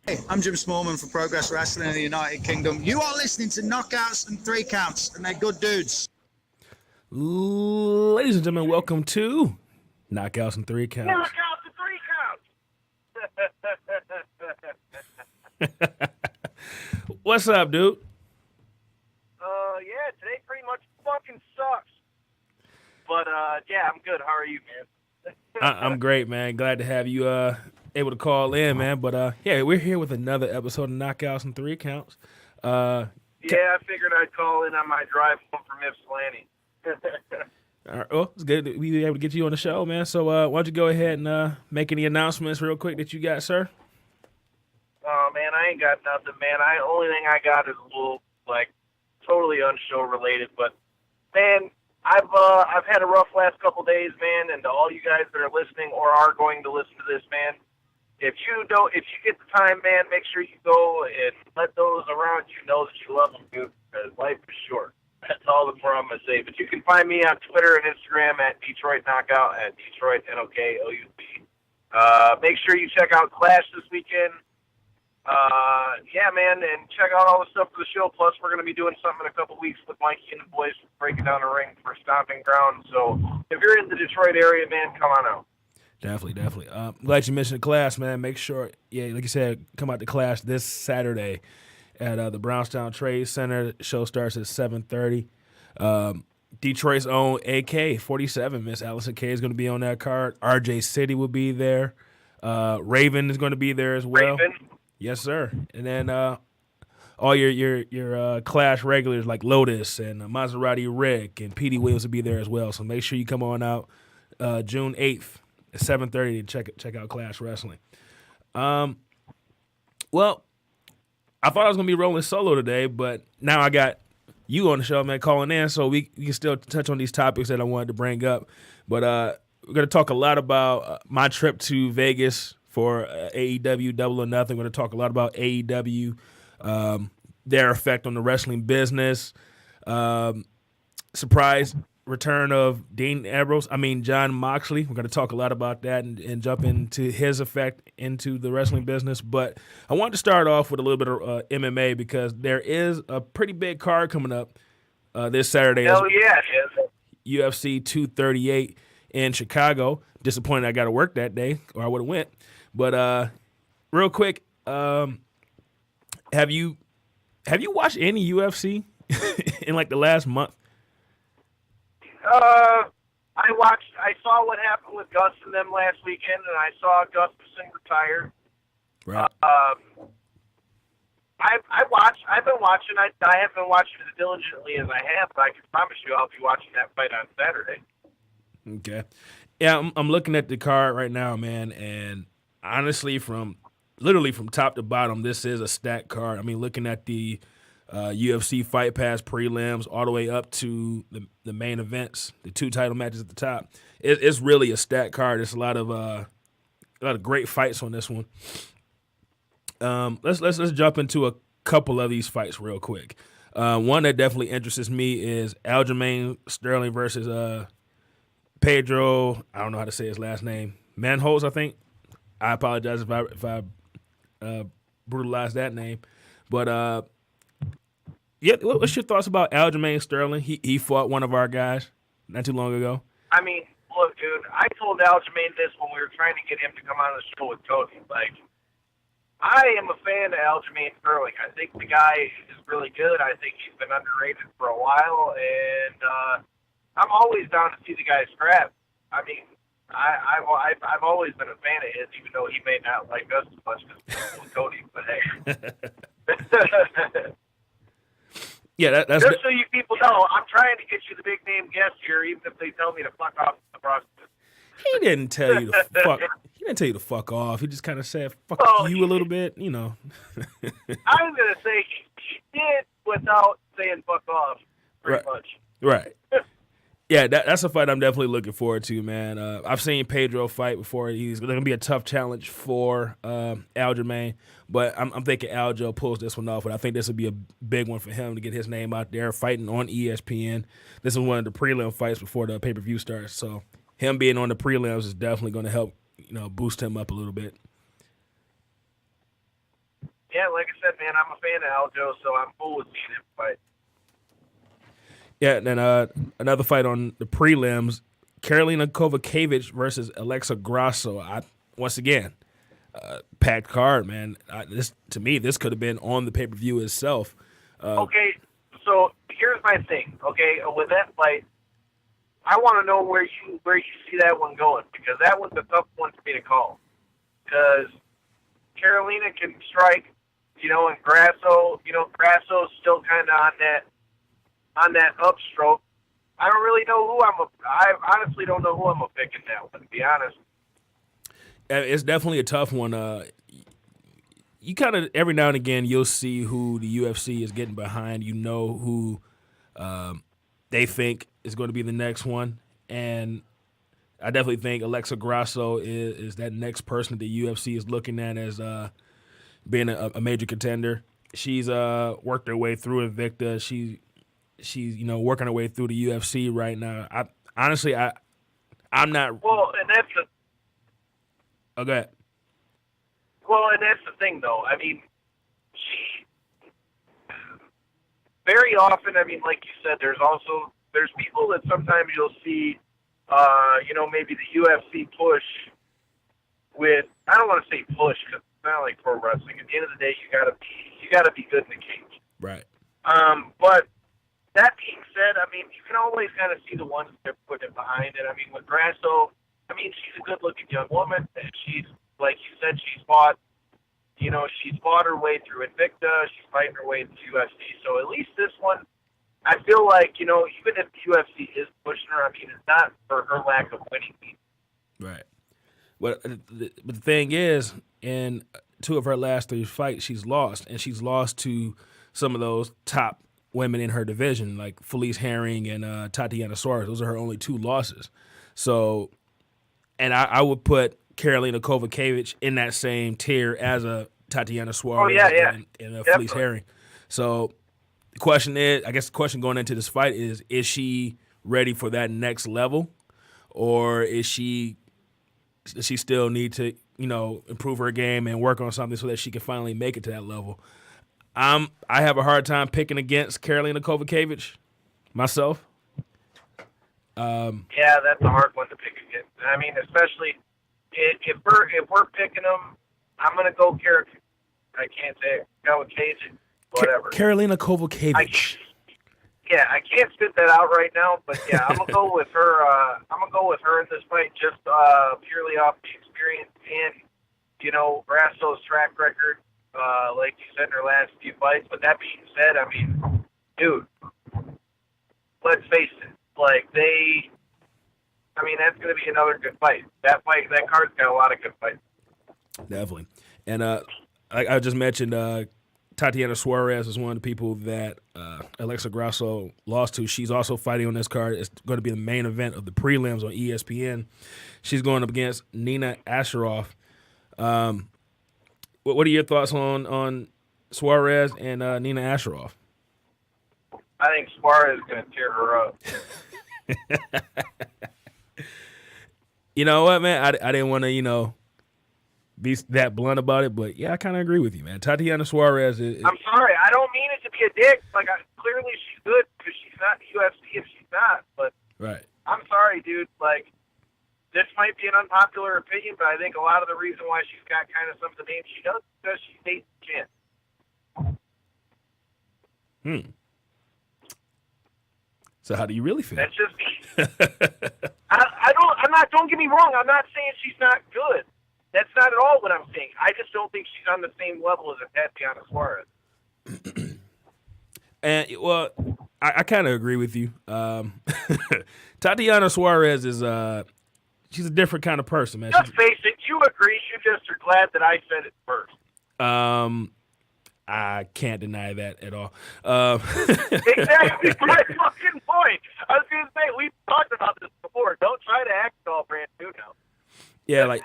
Hey, I'm Jim Smallman for Progress Wrestling in the United Kingdom. You are listening to Knockouts and Three Counts, and they're good dudes. Ladies and gentlemen, welcome to Knockouts and Three Counts. Knockouts and Three Counts! What's up, dude? Yeah, today pretty much fucking sucks. But, yeah, I'm good. How are you, man? I'm great, man. Glad to have you able to call in, man. But, yeah, we're here with another episode of Knockouts and Three Counts. Yeah, I figured I'd call in on my drive home from Ypsilanti. All right, well, it's good to be able to get you on the show, man. So why don't you go ahead and make any announcements real quick that you got, sir? Oh, man, I ain't got nothing, man. Only thing I got is a little, totally unshow related. But, man, I've had a rough last couple days, man, and to all you guys that are listening or are going to listen to this, man, if you get the time, man, make sure you go and let those around you know that you love them, dude, because life is short. That's all the more I'm going to say. But you can find me on Twitter and Instagram at Detroit Knockout, at Detroit NOKOUP. Make sure you check out Clash this weekend. Yeah, man, and check out all the stuff for the show. Plus, we're going to be doing something in a couple weeks with Mikey and the boys breaking down the ring for Stomping Ground. So if you're in the Detroit area, man, come on out. Definitely. Glad you mentioned the Clash, man. Make sure, yeah, like you said, come out to Clash this Saturday at the Brownstown Trade Center. The show starts at 7:30. Detroit's own AK-47, Miss Allison K is going to be on that card. RJ City will be there. Raven is going to be there as well. Raven? Yes, sir. And then all your Clash regulars like Lotus and Maserati Rick and Petey Williams will be there as well. So make sure you come on out June 8th at 7:30 to check out Clash Wrestling. Well, I thought I was going to be rolling solo today, but now I got you on the show, man, calling in, so we can still touch on these topics that I wanted to bring up. But we're going to talk a lot about my trip to Vegas for AEW Double or Nothing. We're going to talk a lot about AEW, their effect on the wrestling business, surprise return of John Moxley. We're going to talk a lot about that and jump into his effect into the wrestling business. But I wanted to start off with a little bit of MMA because there is a pretty big card coming up this Saturday. Hell yeah, it is. UFC 238 in Chicago. Disappointed I got to work that day, or I would have went. But real quick, have you watched any UFC in like the last month? I saw what happened with Gus and them last weekend, and I saw Gustafsson retire. Right. I've been watching. I haven't been watching as diligently as I have, but I can promise you I'll be watching that fight on Saturday. Okay. Yeah, I'm looking at the card right now, man, and honestly, from top to bottom, this is a stacked card. I mean, looking at the UFC Fight Pass prelims all the way up to the main events, the two title matches at the top. It's really a stacked card. There's a lot of great fights on this one. Let's jump into a couple of these fights real quick. One that definitely interests me is Aljamain Sterling versus Pedro. I don't know how to say his last name. Manholes, I think. I apologize if I brutalized that name, but. Yeah, what's your thoughts about Aljamain Sterling? He fought one of our guys not too long ago. I mean, look, dude, I told Aljamain this when we were trying to get him to come on the show with Cody. I am a fan of Aljamain Sterling. I think the guy is really good. I think he's been underrated for a while, and I'm always down to see the guy scrap. I mean, I've always been a fan of his, even though he may not like us as much as Cody. But hey. Yeah, that's just so you people know, I'm trying to get you the big name guest here, even if they tell me to fuck off the process. He didn't tell you to fuck. He didn't tell you to fuck off. He just kind of said "fuck you" a little bit, you know. I'm gonna say he did without saying "fuck off," pretty much. Right. Yeah, that's a fight I'm definitely looking forward to, man. I've seen Pedro fight before. He's going to be a tough challenge for Aljamain, but I'm thinking Aljo pulls this one off, and I think this will be a big one for him to get his name out there fighting on ESPN. This is one of the prelim fights before the pay-per-view starts, so him being on the prelims is definitely going to help, boost him up a little bit. yeah, like I said, man, I'm a fan of Aljo, so I'm cool with seeing him fight. Yeah, and then another fight on the prelims, Karolina Kowalkiewicz versus Alexa Grasso. Once again, packed card, man. To me, this could have been on the pay-per-view itself. Okay, so here's my thing. Okay, with that fight, I want to know where you see that one going, because that one's a tough one for me to call. Because Karolina can strike, and Grasso's still kind of on that upstroke. I don't really know I honestly don't know who I'm a pick in that one, to be honest. It's definitely a tough one. You kind of, every now and again, you'll see who the UFC is getting behind. You know who they think is going to be the next one. And I definitely think Alexa Grasso is that next person that the UFC is looking at as being a major contender. She's worked her way through Invicta. She's working her way through the UFC right now. I'm not. Well, and that's the. Oh, go ahead. Well, and that's the thing, though. I mean, she very often. I mean, like you said, there's people that sometimes you'll see. Maybe the UFC push with. I don't want to say push because it's not like pro wrestling. At the end of the day, you gotta be good in the cage. Right. But that being said, I mean, you can always kind of see the ones that are putting it behind it. I mean, with Grasso, I mean, she's a good-looking young woman. And she's, like you said, she's fought her way through Invicta. She's fighting her way through UFC. So at least this one, I feel like, even if the UFC is pushing her, I mean, it's not for her lack of winning. Right. But the thing is, in 2 of her last 3 fights, she's lost. And she's lost to some of those top women in her division, like Felice Herring and Tatiana Suarez. Those are her only 2 losses. So, and I would put Karolina Kowalkiewicz in that same tier as a Tatiana Suarez and a Felice Herring. So the question is, I guess the question going into this fight is she ready for that next level, or does she still need to, improve her game and work on something so that she can finally make it to that level? I have a hard time picking against Karolina Kowalkiewicz myself. Yeah, that's a hard one to pick against. I mean, especially if we're picking them, I'm gonna go I can't say Kowalkiewicz, whatever. Karolina Kowalkiewicz. I can't spit that out right now, but yeah, I'm gonna go with her. I'm gonna go with her in this fight, just purely off the experience and Grasso's track record. Like you said in her last few fights. But that being said, I mean, dude, let's face it. That's going to be another good fight. That card's got a lot of good fights. Definitely. And I just mentioned Tatiana Suarez is one of the people that Alexa Grasso lost to. She's also fighting on this card. It's going to be the main event of the prelims on ESPN. She's going up against Nina Asheroff. What are your thoughts on Suarez and Nina Asheroff? I think Suarez is going to tear her up. You know what, man? I didn't want to, be that blunt about it, but yeah, I kind of agree with you, man. Tatiana Suarez is. I'm sorry. I don't mean it to be a dick. Clearly she's good because she's not in the UFC if she's not. But right. I'm sorry, dude. This might be an unpopular opinion, but I think a lot of the reason why she's got kind of some of the names she does is because she stays the champ. So how do you really feel? That's just me. Don't get me wrong. I'm not saying she's not good. That's not at all what I'm saying. I just don't think she's on the same level as a Tatiana Suarez. And well, I kind of agree with you. Tatiana Suarez is she's a different kind of person, man. Just face it, you agree. You just are glad that I said it first. I can't deny that at all. Exactly my fucking point. I was going to say, we've talked about this before. Don't try to act all brand new now. Yeah,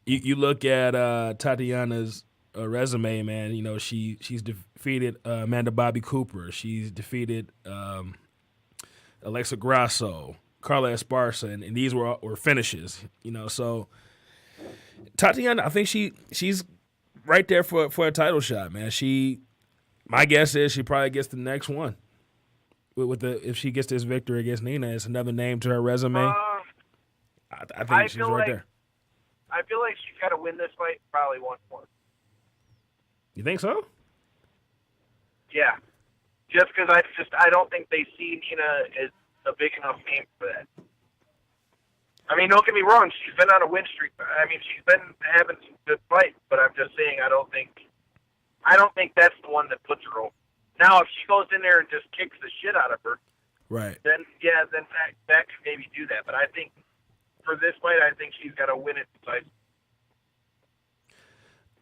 you look at Tatiana's resume, man. She's defeated Amanda Bobby Cooper. She's defeated Alexa Grasso, Carla Esparza, and these were finishes. So Tatiana, I think she's right there for a title shot, man. My guess is she probably gets the next one. If she gets this victory against Nina, it's another name to her resume. I think she's right there. I feel like she's got to win this fight probably once more. You think so? Yeah. Just because I don't think they see Nina as a big enough name for that. I mean, don't get me wrong. She's been on a win streak. I mean, she's been having some good fights, but I'm just saying I don't think that's the one that puts her over. Now, if she goes in there and just kicks the shit out of her, right? Then that could maybe do that. But I think for this fight, I think she's got to win it decisively.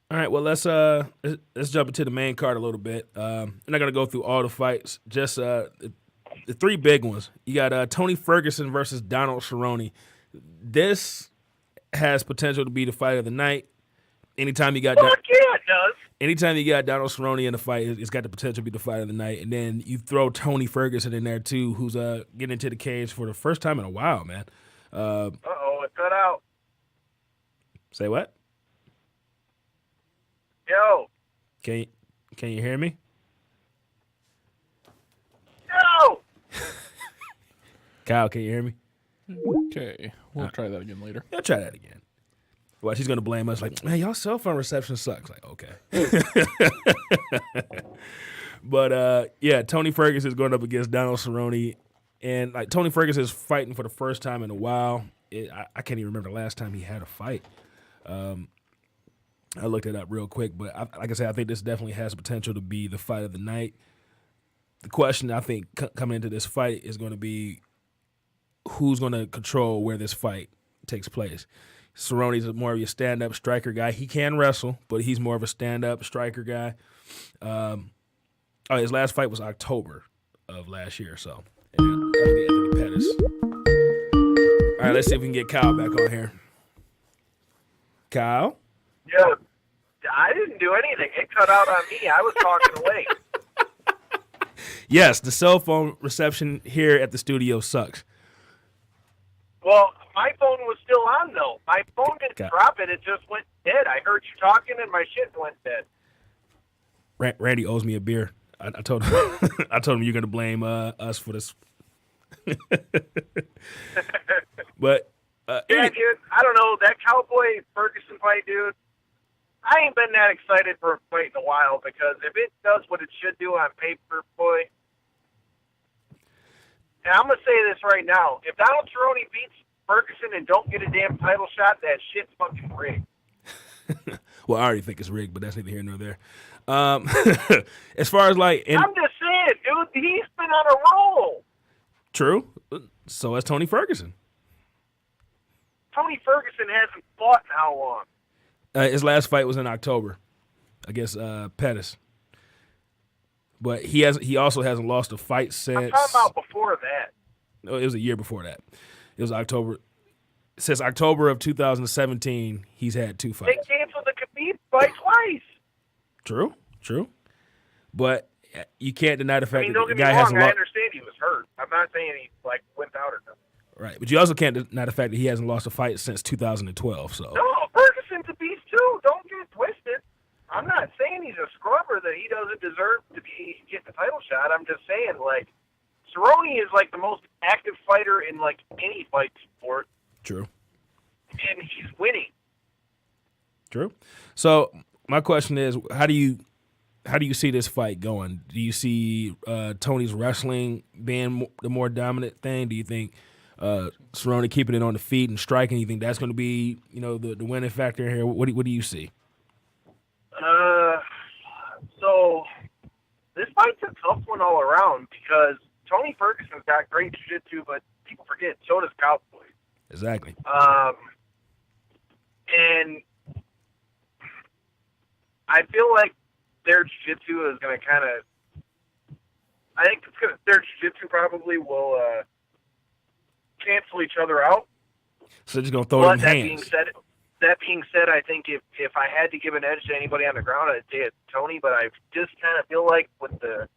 All right, well let's jump into the main card a little bit. I'm not gonna go through all the fights, just the three big ones. You got Tony Ferguson versus Donald Cerrone. This has potential to be the fight of the night. Anytime you got it does. Anytime you got Donald Cerrone in the fight, it's got the potential to be the fight of the night. And then you throw Tony Ferguson in there too, who's getting into the cage for the first time in a while, man. It cut out. Say what? Yo. Can you hear me? No. Kyle, can you hear me? Okay, we'll try that again later. I'll try that again. Well, she's gonna blame us, like, man, y'all cell phone reception sucks. Like, okay. But yeah, Tony Ferguson is going up against Donald Cerrone, and like Tony Ferguson is fighting for the first time in a while. I can't even remember the last time he had a fight. I looked it up real quick, but like I said, I think this definitely has potential to be the fight of the night. The question I think coming into this fight is going to be who's going to control where this fight takes place. Cerrone's more of a stand-up striker guy. He can wrestle, but he's more of a stand-up striker guy. His last fight was October of last year, so. And Anthony Pettis. All right, let's see if we can get Kyle back on here. Kyle? Yeah, I didn't do anything. It cut out on me. I was talking away. Yes, the cell phone reception here at the studio sucks. Well, my phone was still on, though. My phone didn't drop it. It just went dead. I heard you talking, and my shit went dead. Randy owes me a beer. I told him I told him you're going to blame us for this. But yeah, dude, I don't know. That Cowboy Ferguson fight, dude, I ain't been that excited for a fight in a while because if it does what it should do on paper, boy. And I'm going to say this right now. If Donald Cerrone beats Ferguson and don't get a damn title shot, that shit's fucking rigged. Well, I already think it's rigged, but that's neither here nor there. As far as like... I'm just saying, dude, he's been on a roll. True. So has Tony Ferguson. Tony Ferguson hasn't fought in how long? His last fight was in October against Pettis. But he also hasn't lost a fight since... I'm talking about before that. No, it was a year before that. It was October. Since October of 2017, he's had 2 fights. They canceled the Khabib fight twice. True. But you can't deny the fact don't that the get guy me hasn't wrong. I lost. understand he was hurt. I'm not saying he went out or nothing. Right, but you also can't deny the fact that he hasn't lost a fight since 2012. So no, Ferguson's a beast too. Don't get it twisted. I'm not saying he's a scrubber that he doesn't deserve to be getting a title shot. I'm just saying, like, Cerrone is like the most active fighter in like any fight sport. True. And he's winning. True. So my question is, how do you see this fight going? Do you see Tony's wrestling being the more dominant thing? Do you think Cerrone keeping it on the feet and striking? You think that's going to be, the winning factor here? What do you see? So this fight's a tough one all around because Tony Ferguson's got great jiu-jitsu, but people forget so does Cowboy. Exactly. And I feel like their jiu-jitsu is going to kind of. I think their jiu-jitsu probably will cancel each other out. So they're just going to throw it in hands. That being said, I think if I had to give an edge to anybody on the ground, I'd say it's Tony. But I just kind of feel like with the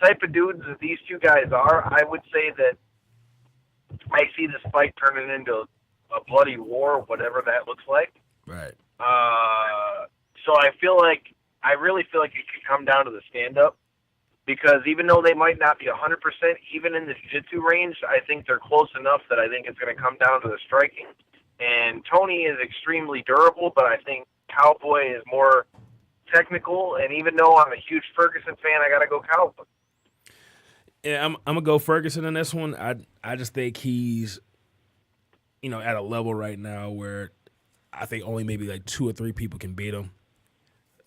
type of dudes that these two guys are, I would say that I see this fight turning into a bloody war, whatever that looks like. Right. So So I really feel like it could come down to the stand-up, because even though they might not be 100%, even in the jiu-jitsu range, I think they're close enough that I think it's going to come down to the striking. And Tony is extremely durable, but I think Cowboy is more technical. And even though I'm a huge Ferguson fan, I got to go Cowboy. Yeah, I'm gonna go Ferguson in this one. I just think he's, at a level right now where I think only maybe like 2 or 3 people can beat him.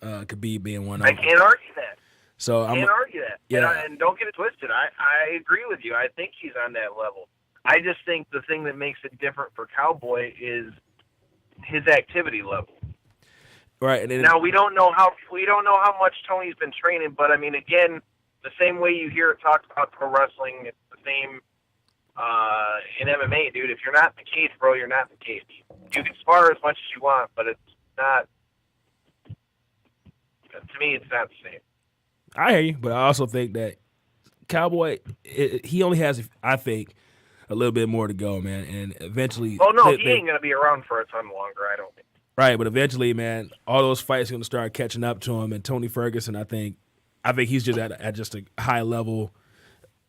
Khabib being one of them. I can't argue that. So I can't argue that. Yeah. And don't get it twisted. I agree with you. I think he's on that level. I just think the thing that makes it different for Cowboy is his activity level. Right. And then, now we don't know how much Tony's been training, but I mean, again, the same way you hear it talked about pro wrestling, it's the same in MMA, dude. If you're not in the cage, bro, you're not in the cage. You can spar as much as you want, but it's not. To me, it's not the same. I hear you, but I also think that Cowboy, he only has, I think, a little bit more to go, man, and eventually. Oh no, he ain't gonna be around for a ton longer, I don't think. Right, but eventually, man, all those fights are gonna start catching up to him, and Tony Ferguson, I think he's just at just a high level.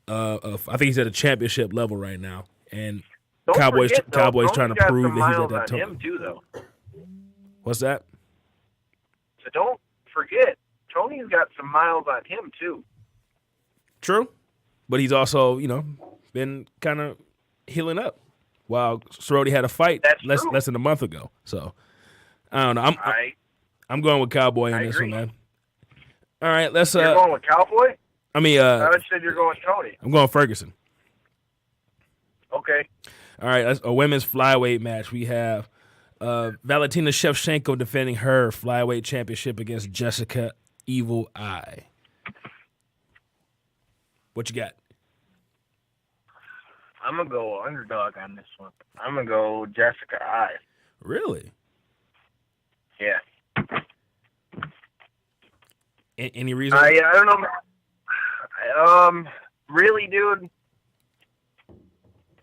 I think he's at a championship level right now, and Cowboys trying to prove that he's at that top. Him too, though. What's that? So don't forget, Tony's got some miles on him too. True, but he's also, been kind of healing up. While Cerrone had a fight less than a month ago, so I don't know. I'm going with Cowboy in this one, man. All right, let's. You're going with Cowboy? I mean, I said you're going Tony. I'm going Ferguson. Okay. All right, that's a women's flyweight match. We have Valentina Shevchenko defending her flyweight championship against Jessica Evil Eye. What you got? I'm going to go underdog on this one. I'm going to go Jessica Eye. Really? Yeah. Any reason? I don't know. Really, dude,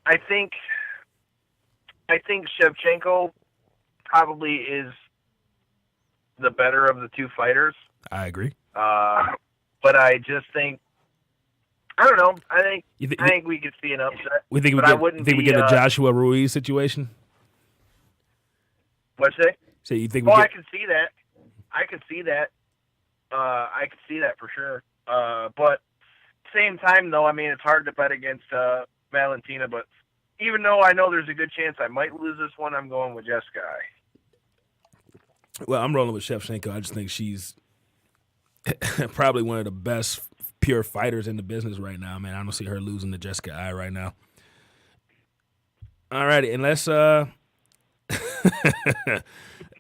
I think Shevchenko probably is the better of the two fighters. I agree. But I just think, I don't know. I think we could see an upset. We think we get a Joshua Ruiz situation. What's it? So you think? I can see that. I could see that for sure. But same time, though, I mean, it's hard to bet against Valentina. But even though I know there's a good chance I might lose this one, I'm going with Jessica Eye. Well, I'm rolling with Shevchenko. I just think she's probably one of the best pure fighters in the business right now, man. I don't see her losing to Jessica Eye right now. All righty, and let's go to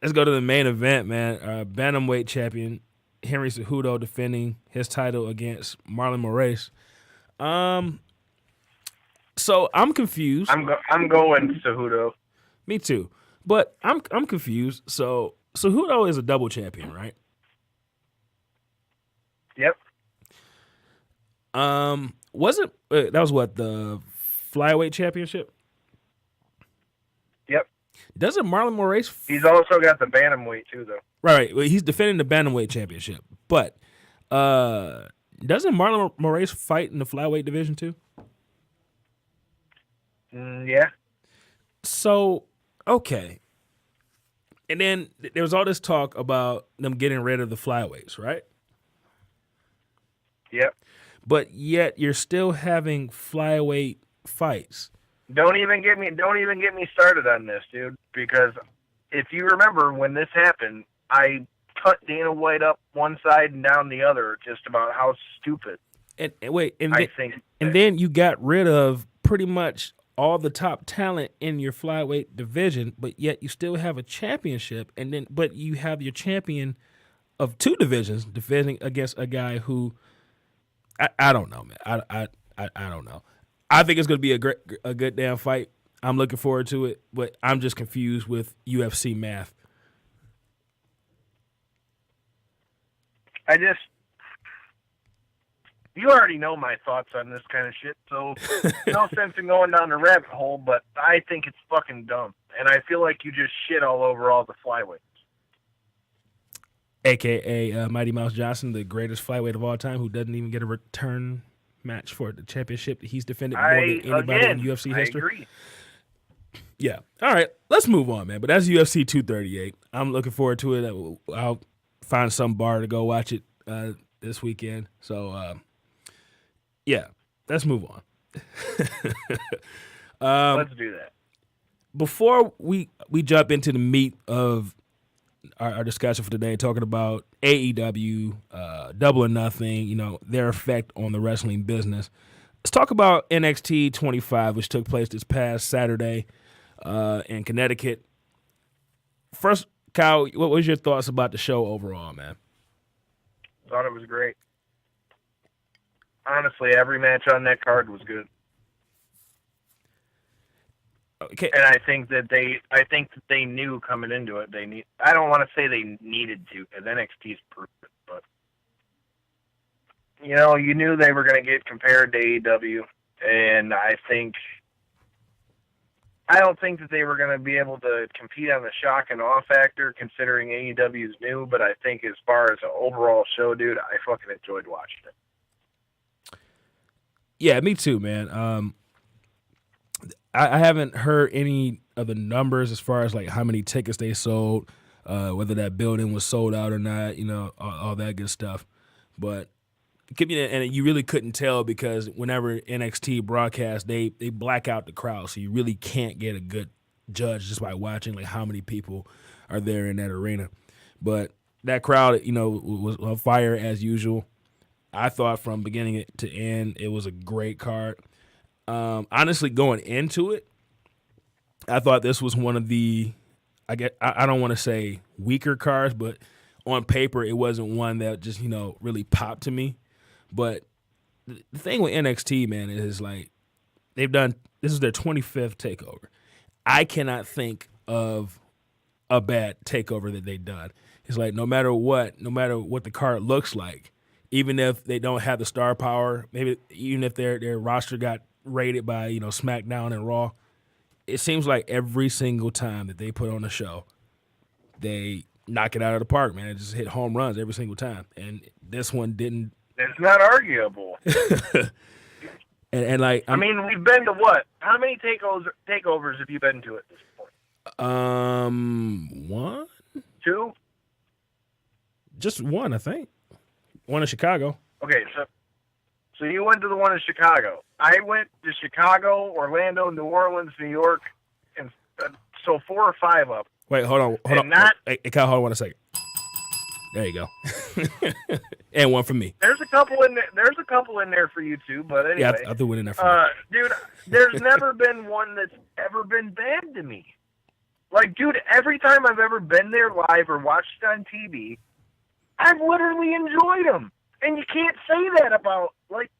the main event, man. Bantamweight champion Henry Cejudo defending his title against Marlon Moraes. So I'm confused. I'm going Cejudo. Me too, but I'm confused. So Cejudo is a double champion, right? Yep. Wasn't that was what, the flyweight championship? Yep. Doesn't Marlon Moraes? He's also got the bantamweight too, though. Right. Well, he's defending the bantamweight championship, but doesn't Marlon Moraes fight in the flyweight division too? Yeah. So okay. And then there was all this talk about them getting rid of the flyweights, right? Yep. But yet you're still having flyweight fights. Don't even get me started on this, dude. Because if you remember when this happened, I cut Dana White up one side and down the other, just about how stupid. And then you got rid of pretty much all the top talent in your flyweight division, but yet you still have a championship, but you have your champion of two divisions defending against a guy who I don't know, man. I don't know. I think it's going to be a good damn fight. I'm looking forward to it, but I'm just confused with UFC math. You already know my thoughts on this kind of shit, so no sense in going down the rabbit hole, but I think it's fucking dumb. And I feel like you just shit all over all the flyweights. a.k.a. Mighty Mouse Johnson, the greatest flyweight of all time, who doesn't even get a return match for the championship. He's defended more than anybody in UFC history. I agree. Yeah. All right. Let's move on, man. But that's UFC 238. I'm looking forward to it. I'll find some bar to go watch it this weekend. So, yeah, let's move on. Let's do that. Before we jump into the meat of our discussion for today, talking about AEW, Double or Nothing, their effect on the wrestling business, let's talk about NXT 25, which took place this past Saturday in Connecticut. First, Kyle, what was your thoughts about the show overall, man? Thought it was great. Honestly, every match on that card was good. Okay. And I think that they knew coming into it. I don't want to say they needed to, because NXT's proved it, but you knew they were going to get compared to AEW, and I don't think that they were going to be able to compete on the shock and awe factor, considering AEW's new. But I think as far as an overall show, dude, I fucking enjoyed watching it. Yeah, me too, man. I haven't heard any of the numbers as far as like how many tickets they sold, whether that building was sold out or not, all that good stuff. But and you really couldn't tell because whenever NXT broadcast, they black out the crowd, so you really can't get a good judge just by watching like how many people are there in that arena. But that crowd, was on fire as usual. I thought from beginning to end, it was a great card. Honestly, going into it, I thought this was one of the, I don't want to say weaker cards, but on paper, it wasn't one that just, really popped to me. But the thing with NXT, man, is like this is their 25th takeover. I cannot think of a bad takeover that they've done. It's like no matter what the card looks like, even if they don't have the star power, maybe even if their roster got rated by, SmackDown and Raw, it seems like every single time that they put on a show, they knock it out of the park, man. It just hit home runs every single time. And this one didn't. It's not arguable. and like, we've been to what? How many takeovers have you been to at this point? One? Two? Just one, I think. One in Chicago. Okay, so you went to the one in Chicago. I went to Chicago, Orlando, New Orleans, New York, and so 4 or 5 up. Wait, hold on. Hey, Kyle, hold on a second. There you go. And one for me. There's a couple in there. There's a couple in there for you too. But anyway, yeah, I threw one in there for me. Dude, there's never been one that's ever been bad to me. Like, dude, every time I've ever been there live or watched it on TV, I've literally enjoyed them. And you can't say that about, like...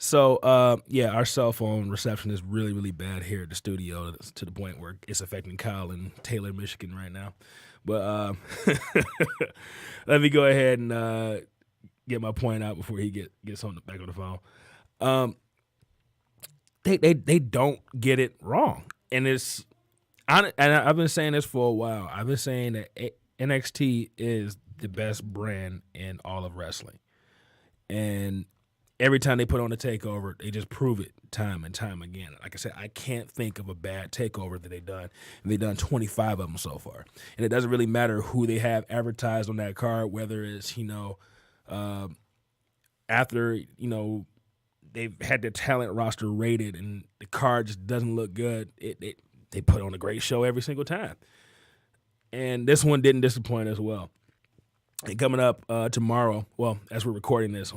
So, our cell phone reception is really, really bad here at the studio to the point where it's affecting Kyle in Taylor, Michigan right now. But let me go ahead and get my point out before he gets back on the phone. They don't get it wrong. And I've been saying this for a while. I've been saying that NXT is the best brand in all of wrestling. And every time they put on a takeover, they just prove it time and time again. Like I said, I can't think of a bad takeover that they've done. And they've done 25 of them so far. And it doesn't really matter who they have advertised on that card, whether it's, after, they've had their talent roster rated and the card just doesn't look good. They put on a great show every single time. And this one didn't disappoint as well. And coming up tomorrow, well, as we're recording this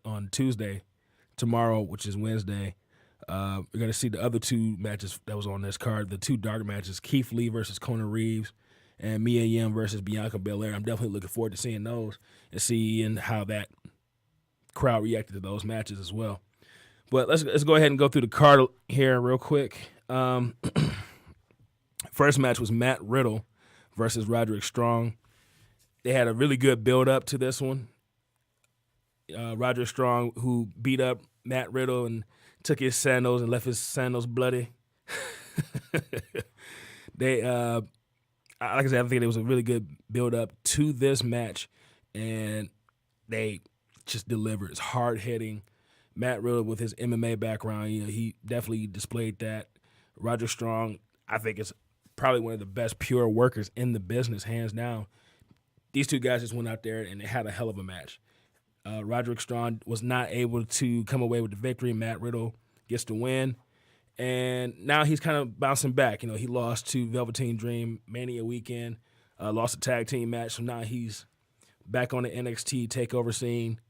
on Tuesday, tomorrow, which is Wednesday, we're going to see the other two matches that was on this card, the two dark matches, Keith Lee versus Kona Reeves and Mia Yim versus Bianca Belair. I'm definitely looking forward to seeing those and seeing how that crowd reacted to those matches as well. But let's go ahead and go through the card here real quick. First match was Matt Riddle versus Roderick Strong. They had a really good build-up to this one. Roderick Strong, who beat up Matt Riddle and took his sandals and left his sandals bloody. They, like I said, I think it was a really good build up to this match, and they just delivered. It's hard hitting. Matt Riddle with his MMA background, he definitely displayed that. Roderick Strong, I think, is probably one of the best pure workers in the business, hands down. These two guys just went out there and they had a hell of a match. Roderick Strong was not able to come away with the victory. Matt Riddle gets the win. And now he's kind of bouncing back. He lost to Velveteen Dream Mania weekend, lost a tag team match. So now he's back on the NXT TakeOver scene,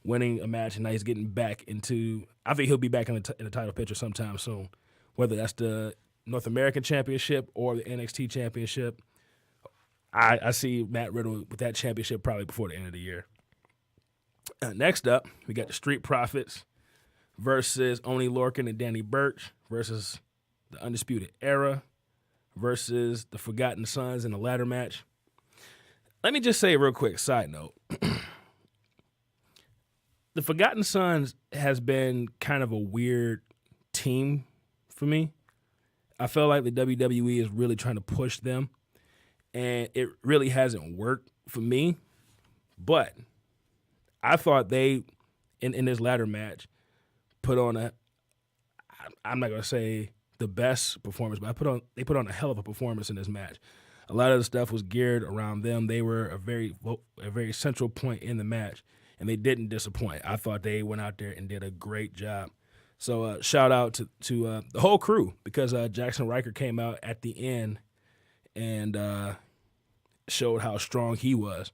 winning a match, and now he's getting back into. I think he'll be back in the title picture sometime soon, whether that's the North American Championship or the NXT Championship. I see Matt Riddle with that championship probably before the end of the year. Next up, we got the Street Profits versus Oney Lorcan and Danny Burch versus the Undisputed Era versus the Forgotten Sons in a ladder match. Let me just say a real quick side note. The Forgotten Sons has been kind of a weird team for me. I feel like the WWE is really trying to push them, and it really hasn't worked for me. But I thought they, in this ladder match, put on I'm not going to say the best performance, but they put on a hell of a performance in this match. A lot of the stuff was geared around them. They were a very central point in the match, and they didn't disappoint. I thought they went out there and did a great job. So shout out to the whole crew, because Jackson Riker came out at the end and showed how strong he was.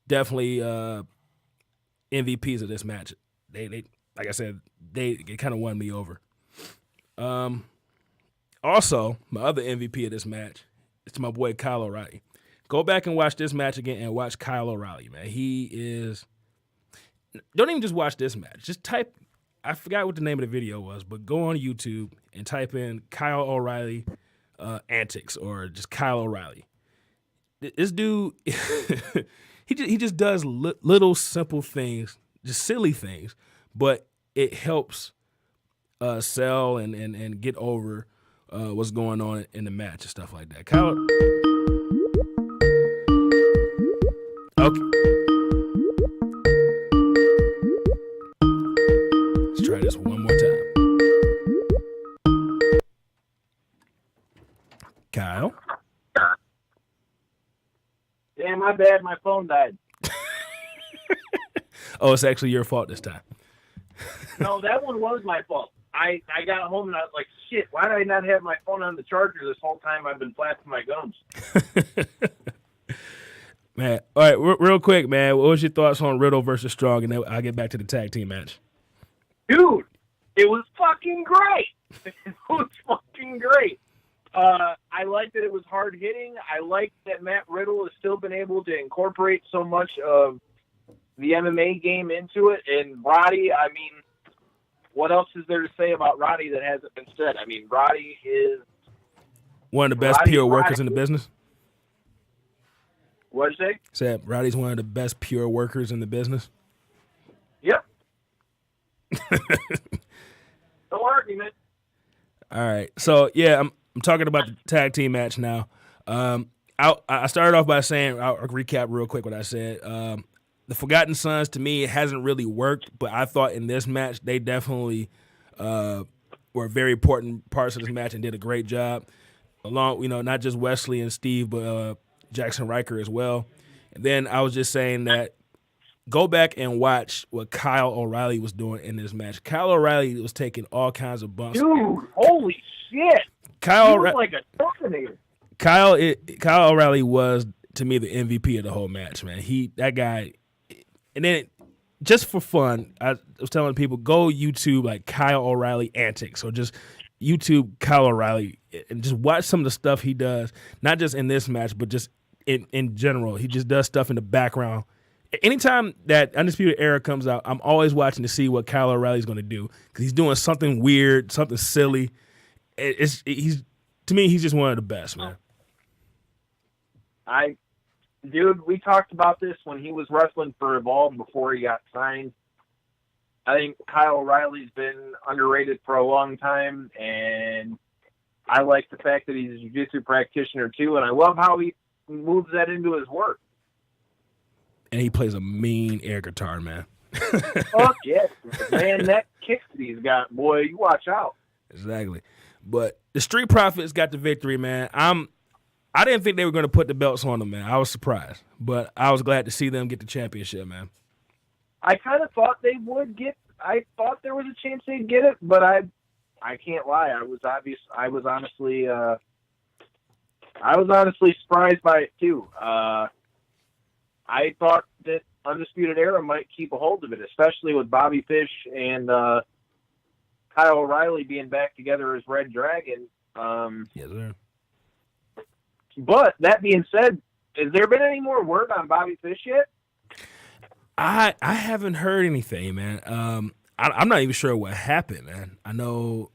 Definitely MVPs of this match. They like I said, it kind of won me over. Also, my other MVP of this match is my boy Kyle O'Reilly. Go back and watch this match again and watch Kyle O'Reilly, man. He is. Don't even just watch this match. Just type. I forgot what the name of the video was, but go on YouTube and type in Kyle O'Reilly antics or just Kyle O'Reilly. This dude, he just does little simple things, just silly things, but it helps sell and get over what's going on in the match and stuff like that. Kyle, okay. Let's try this one more time. Kyle? Yeah, my bad. My phone died. Oh, it's actually your fault this time. No, that one was my fault. I got home and I was like, shit, why did I not have my phone on the charger this whole time I've been flapping my gums? Man, all right, real quick, man, what was your thoughts on Riddle versus Strong? And then I'll get back to the tag team match. Dude, it was fucking great. It was fucking great. I liked that it was hard hitting. I liked that Matt Riddle has still been able to incorporate so much of the MMA game into it. And Roddy, I mean, what else is there to say about Roddy that hasn't been said? I mean, Roddy is one of the best pure workers in the business. What'd you say? Said Roddy's one of the best pure workers in the business. Yep. No argument. All right. So, yeah, I'm talking about the tag team match now. I started off by saying, I'll recap real quick what I said. The Forgotten Sons, to me, it hasn't really worked, but I thought in this match they definitely were very important parts of this match and did a great job. Along, not just Wesley and Steve, but Jackson Riker as well. And then I was just saying that go back and watch what Kyle O'Reilly was doing in this match. Kyle O'Reilly was taking all kinds of bumps. Dude, holy shit. Kyle he was like a Terminator. Kyle O'Reilly was, to me, the MVP of the whole match, man. That guy. And then, just for fun, I was telling people, go YouTube like Kyle O'Reilly antics, or just YouTube Kyle O'Reilly and just watch some of the stuff he does, not just in this match, but just in general. He just does stuff in the background. Anytime that Undisputed Era comes out, I'm always watching to see what Kyle O'Reilly's going to do, because he's doing something weird, something silly. To me, he's just one of the best, man. Dude, we talked about this when he was wrestling for Evolve before he got signed. I think Kyle O'Reilly's been underrated for a long time, and I like the fact that he's a jiu-jitsu practitioner too, and I love how he moves that into his work. And he plays a mean air guitar, man. Fuck yes, man! That kicks that he's got, boy, you watch out. Exactly. But the Street Profits got the victory, man. I didn't think they were going to put the belts on them, man. I was surprised, but I was glad to see them get the championship, man. I kind of thought they would get. I thought there was a chance they'd get it, but I can't lie. I was honestly surprised by it too. I thought that Undisputed Era might keep a hold of it, especially with Bobby Fish and Kyle O'Reilly being back together as Red Dragon. Yes, sir. But that being said, has there been any more word on Bobby Fish yet? I haven't heard anything, man. I'm not even sure what happened, man. I know.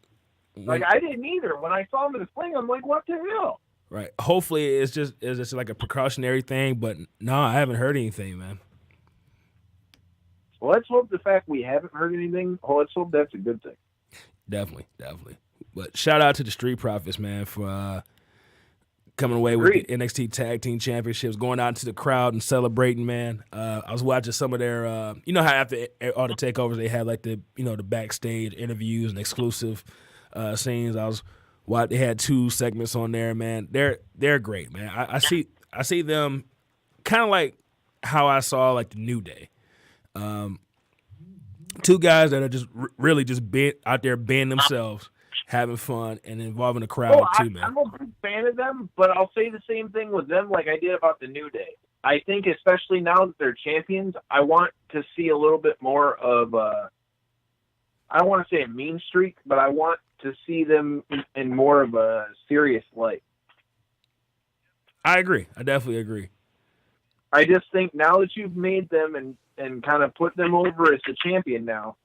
Like, I didn't either. When I saw him in the sling, I'm like, what the hell? Right. Hopefully it's just like a precautionary thing, but no, I haven't heard anything, man. Well, let's hope the fact we haven't heard anything, let's hope that's a good thing. Definitely. But shout out to the Street Profits, man, for coming away with the NXT Tag Team Championships, going out into the crowd and celebrating, man. I was watching some of their, you know how after all the takeovers they had like the backstage interviews and exclusive scenes. They had 2 segments on there, man. They're great, man. I see them kind of like how I saw like the New Day. 2 guys that are just really just out there being themselves, having fun, and involving the crowd too, man. I'm a big fan of them, but I'll say the same thing with them like I did about the New Day. I think especially now that they're champions, I want to see a little bit more of I don't want to say a mean streak, but I want to see them in more of a serious light. I agree. I definitely agree. I just think now that you've made them and kind of put them over as the champion now,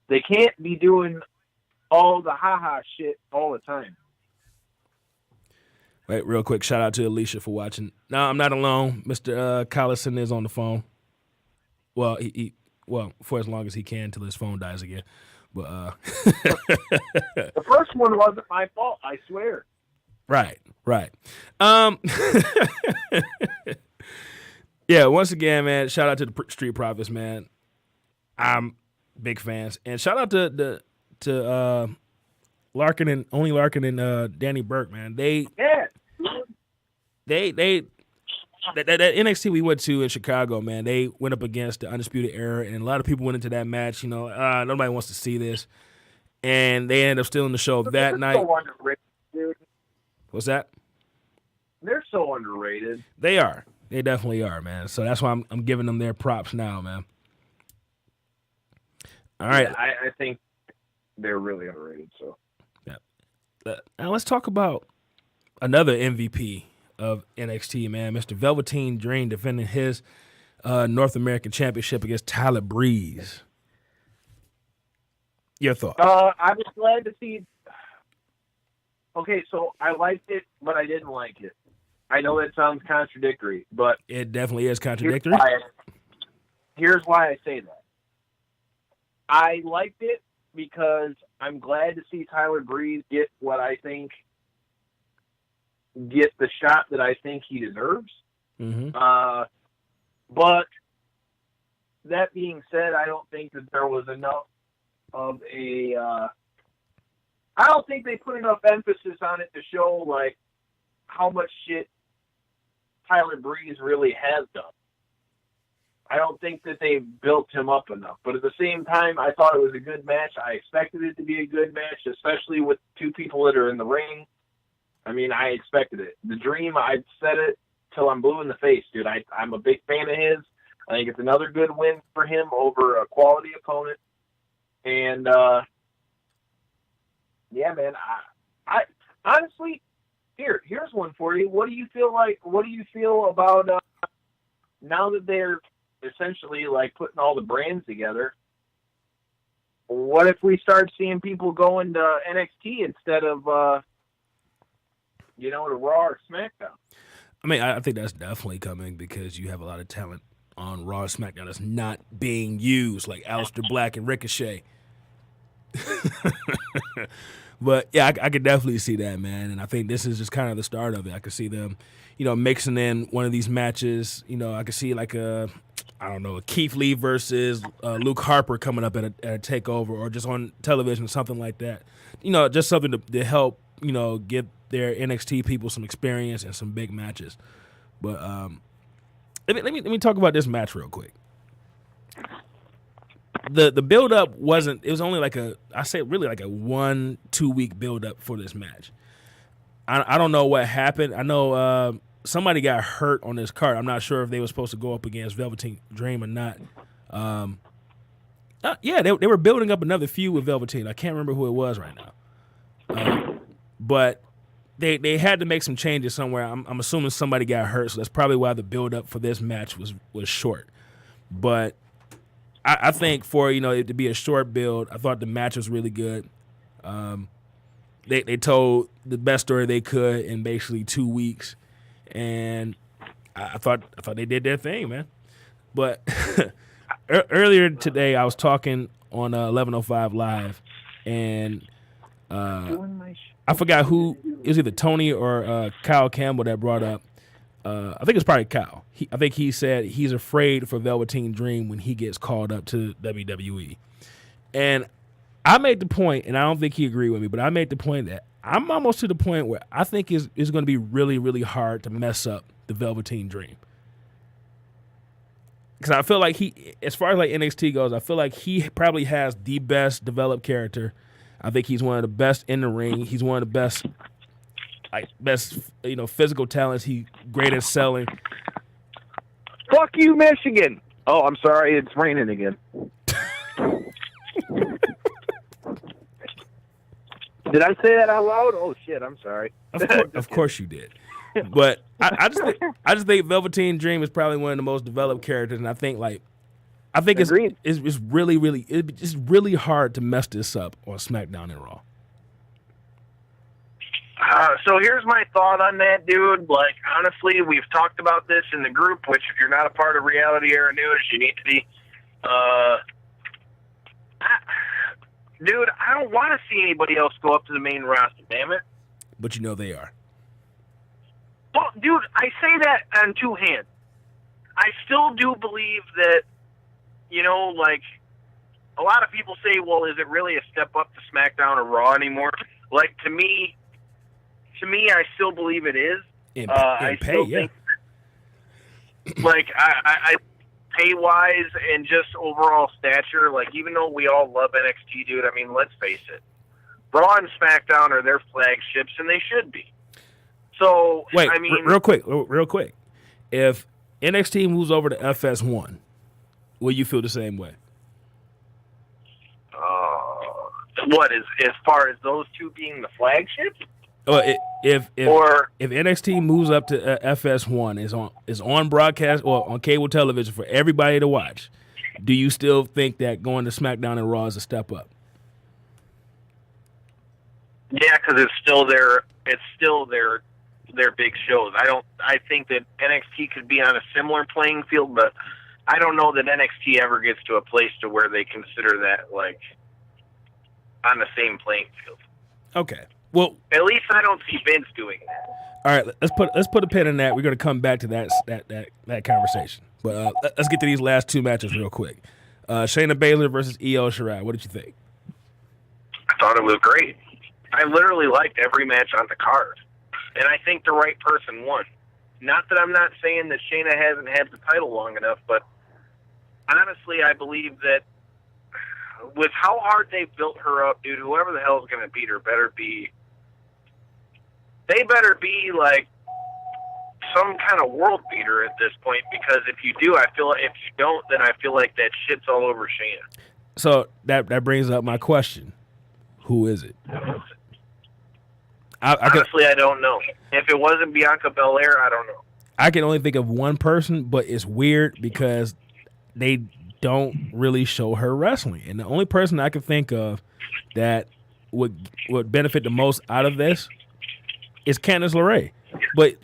they can't be doing all the ha-ha shit all the time. Wait, real quick, shout out to Alicia for watching. No, I'm not alone. Mr. Collison is on the phone. Well, he for as long as he can till his phone dies again. But the first one wasn't my fault, I swear. Right. Yeah, once again, man, shout out to the Street Profits, man. I'm big fans. And shout out to Larkin and Danny Burke, man. That NXT we went to in Chicago, man, they went up against the Undisputed Era, and a lot of people went into that match, nobody wants to see this. And they ended up stealing the show that night. So underrated, dude. What's that? They're so underrated. They are. They definitely are, man. So that's why I'm giving them their props now, man. All right. Yeah, I think they're really underrated. So, yeah. Now let's talk about another MVP of NXT, man. Mr. Velveteen Dream defending his North American Championship against Tyler Breeze. Your thoughts? I was glad to see. Okay, so I liked it, but I didn't like it. I know that sounds contradictory, but it definitely is contradictory. Here's why I say that. I liked it because I'm glad to see Tyler Breeze get the shot that I think he deserves. Mm-hmm. But that being said, I don't think that there was enough of a. I don't think they put enough emphasis on it to show like how much shit Tyler Breeze really has done. I don't think that they built him up enough. But at the same time, I thought it was a good match. I expected it to be a good match, especially with 2 people that are in the ring. I mean, I expected it. The Dream, I've said it till I'm blue in the face, dude. I'm a big fan of his. I think it's another good win for him over a quality opponent. And, yeah, man, I honestly, here's one for you. What do you feel about now that they're essentially like putting all the brands together? What if we start seeing people going to NXT instead of, to Raw or SmackDown? I mean, I think that's definitely coming because you have a lot of talent on Raw and SmackDown that's not being used, like Aleister Black and Ricochet. But yeah, I could definitely see that, man. And I think this is just kind of the start of it. I could see them, mixing in one of these matches. I could see like a Keith Lee versus Luke Harper coming up at a takeover, or just on television, something like that. Just something to help, give their NXT people some experience and some big matches. But let me talk about this match real quick. The build up wasn't. It was only like a 1-2 week build up for this match. I don't know what happened. I know somebody got hurt on this card. I'm not sure if they were supposed to go up against Velveteen Dream or not. They were building up another feud with Velveteen. I can't remember who it was right now. But they had to make some changes somewhere. I'm assuming somebody got hurt, so that's probably why the build up for this match was short. But I think for it to be a short build, I thought the match was really good. They told the best story they could in basically 2 weeks, and I thought they did their thing, man. But earlier today, I was talking on 1105 Live, and I forgot who. It was either Tony or Kyle Campbell that brought up. I think it's probably Kyle. I think he said he's afraid for Velveteen Dream when he gets called up to WWE. And I made the point, and I don't think he agreed with me, but I made the point that I'm almost to the point where I think it's going to be really, really hard to mess up the Velveteen Dream. Because I feel like as far as like NXT goes, I feel like he probably has the best developed character. I think he's one of the best in the ring. He's one of the best physical talents. He's great at selling. Fuck you, Michigan. Oh, I'm sorry. It's raining again. Did I say that out loud? Oh, shit. I'm sorry. Of course you did. But I just think Velveteen Dream is probably one of the most developed characters, and I think it's really hard to mess this up on SmackDown and Raw. So here's my thought on that, dude. Like, honestly, we've talked about this in the group, which if you're not a part of Reality Era News, you need to be. Dude, I don't want to see anybody else go up to the main roster, damn it. But they are. Well, dude, I say that on two hands. I still do believe that, like, a lot of people say, well, is it really a step up to SmackDown or Raw anymore? Like, to me, I still believe it is. I still think, like, I pay-wise and just overall stature, like, even though we all love NXT, dude, I mean, let's face it. Raw and SmackDown are their flagships, and they should be. So, wait, I mean... real quick. If NXT moves over to FS1, will you feel the same way? What, as far as those two being the flagships? If NXT moves up to FS1, is on broadcast or on cable television for everybody to watch, do you still think that going to SmackDown and Raw is a step up? Yeah, because it's still their big shows. I think that NXT could be on a similar playing field, but I don't know that NXT ever gets to a place to where they consider that like on the same playing field. Okay. Well, at least I don't see Vince doing that. All right, let's put a pin in that. We're going to come back to that conversation. But let's get to these last two matches real quick. Shayna Baszler versus Io Shirai. What did you think? I thought it was great. I literally liked every match on the card. And I think the right person won. Not that I'm not saying that Shayna hasn't had the title long enough, but honestly, I believe that with how hard they've built her up, dude, whoever the hell is going to beat her they better be like some kind of world beater at this point, because if you don't, then I feel like that shit's all over Shayna. So that brings up my question. Who is it? Honestly, I don't know. If it wasn't Bianca Belair, I don't know. I can only think of one person, but it's weird because they don't really show her wrestling. And the only person I can think of that would benefit the most out of this is Candice LeRae. But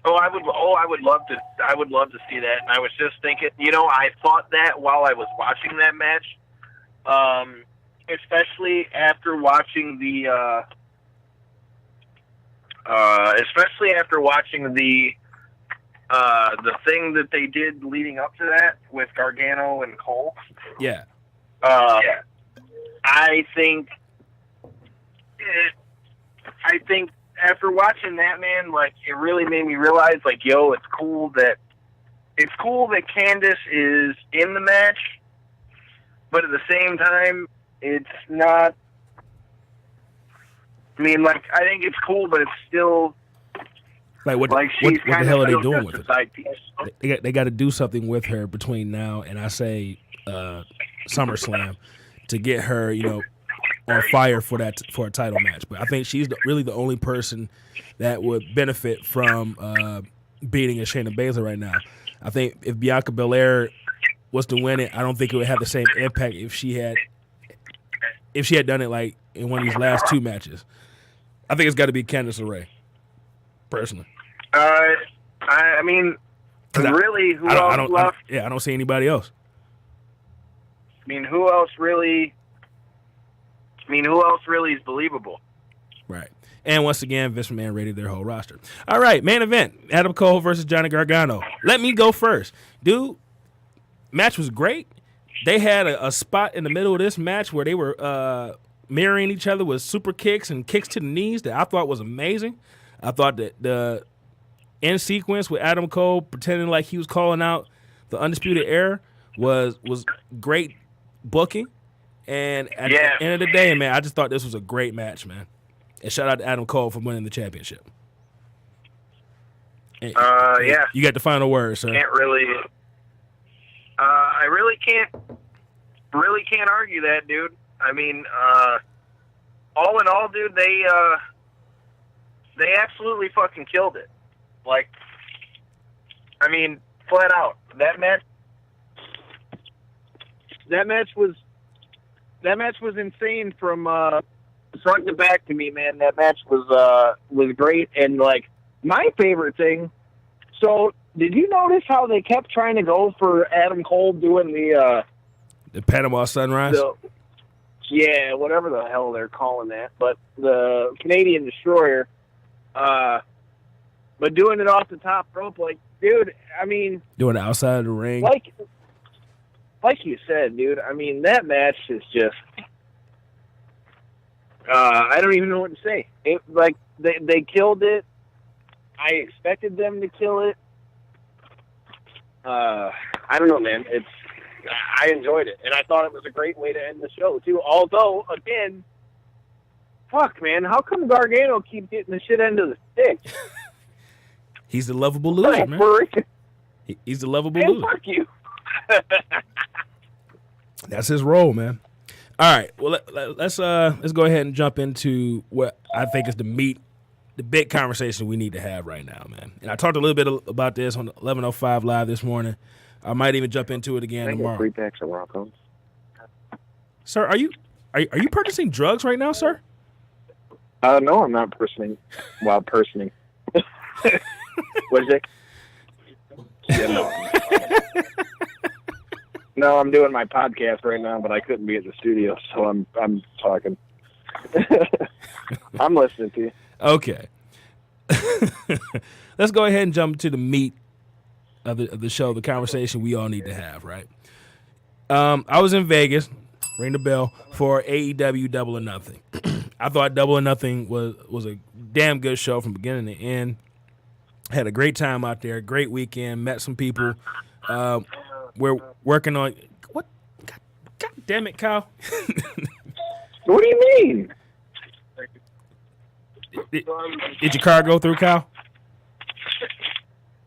I would love to see that. And I was just thinking, I thought that while I was watching that match. especially after watching the thing that they did leading up to that with Gargano and Cole. Yeah. I think after watching that, man, like, it really made me realize, like, yo, it's cool that Candice is in the match, but at the same time, it's not. I mean, like, I think it's cool, but it's still Like she's what the hell are they still doing just with a it? side piece. They got to do something with her between now and I say SummerSlam to get her, on fire for a title match. But I think she's really the only person that would benefit from beating a Shayna Baszler right now. I think if Bianca Belair was to win it, I don't think it would have the same impact if she had done it like in one of these last two matches. I think it's got to be Candice LeRae, personally. I mean, really, who else left? I don't see anybody else. I mean, who else really is believable? Right. And once again, Vince McMahon rated their whole roster. All right, main event, Adam Cole versus Johnny Gargano. Let me go first. Dude, match was great. They had a spot in the middle of this match where they were mirroring each other with super kicks and kicks to the knees that I thought was amazing. I thought that the end sequence with Adam Cole pretending like he was calling out the Undisputed Era was great booking. And at the end of the day, man, I just thought this was a great match, man. And shout out to Adam Cole for winning the championship. And, you got the final word, sir. Can't really. I really can't argue that, dude. I mean, all in all, dude, they absolutely fucking killed it. Like, I mean, flat out, that match was insane from front to back to me, man. That match was great, and like my favorite thing. So, did you notice how they kept trying to go for Adam Cole doing the Panama Sunrise? Yeah, whatever the hell they're calling that, but the Canadian Destroyer. But doing it off the top rope, like, dude, I mean, doing it outside of the ring, like you said, dude. I mean, that match is just. I don't even know what to say. They killed it. I expected them to kill it. I don't know, man. I enjoyed it, and I thought it was a great way to end the show too. Although, again, fuck, man, how come Gargano keeps getting the shit end of the stick? He's the lovable loser, man. He's the lovable loser. Fuck you. That's his role, man. All right, well, let's go ahead and jump into what I think is the big conversation we need to have right now, man. And I talked a little bit about this on 11:05 Live this morning. I might even jump into it again tomorrow. 3 packs of Rocco's. Sir, are you purchasing drugs right now, sir? No, I'm not personing. Well, personing. What is it? Yeah, no. No, I'm doing my podcast right now, but I couldn't be at the studio, so I'm talking. I'm listening to you. Okay. Let's go ahead and jump to the meat of the show, the conversation we all need to have, right? I was in Vegas, ring the bell, for AEW Double or Nothing. I thought Double or Nothing was a damn good show from beginning to end. Had a great time out there, great weekend, met some people. We're working on what? God damn it, Kyle! What do you mean? Did your car go through, Kyle?